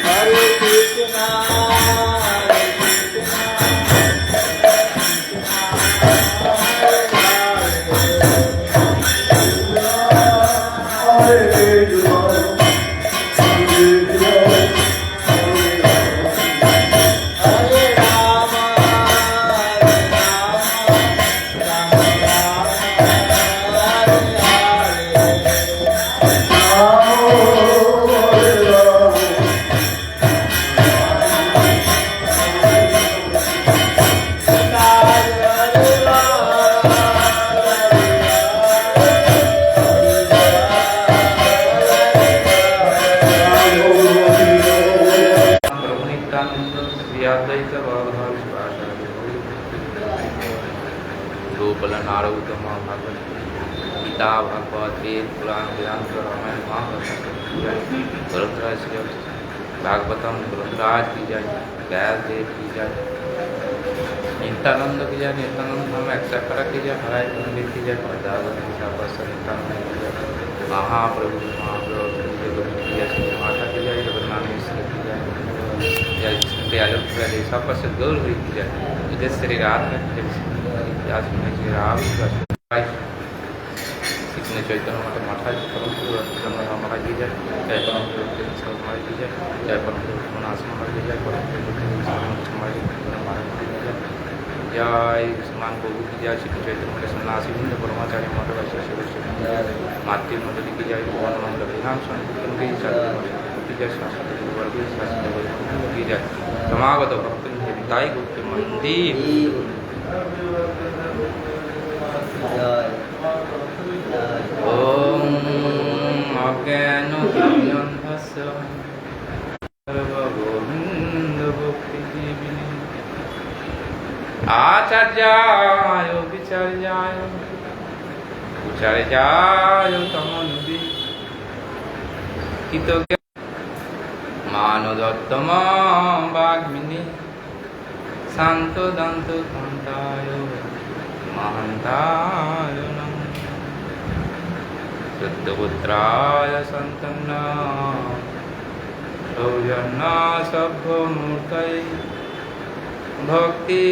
Hare Krishna বললেন আরৌতম ভাগবত গীতা ভাগবত বেদ পুরাণ বেদান্ত রামায়ণ মহাভারত ग्रंथराज श्री भागवतम ग्रंथराज की जय व्यास देव की जय नित्यानंद की जय नित्यानंद हम एक्सप्रा की जय हराय मंदिर की जय नित्यानंद की जय महाप्रभु महाप्रभु की जय श्री माता की जय जगन्नाथ मिश्र की जय जय कृष्ण सब प्रसिद्ध गौर हरि की जय जय श्री राधा की जय श्री राम कृष्ण चैतन्य मठ माथा महाराज की जय जय परम महाराज की जय जय परम आश्रम महाराज की जय परम जय समान प्रभु की जय श्री चैतन्य मठ सन्यासी वृंद ब्रह्मचार्य मठ वैश्य मातृ मंडली की जय भगवान मंगल विधान संकीर्तन की जय शास्त्री वर्ग की जय समागत भक्त हिताई गुप्त मंदिर ओम अज्ञान तिमिरन्धस्य सर्वगोविन्द भक्ति जीविने आचार्याय विचार्याय उचार्याय तमन्वि कितज्ञ मानदत्तम वाग्मिने शान्त दन्त कान्ताय महन्ताय नमः शुद्धपुत्राय सन्तन्ना सौजन्या सभ्यमूर्तये भक्ति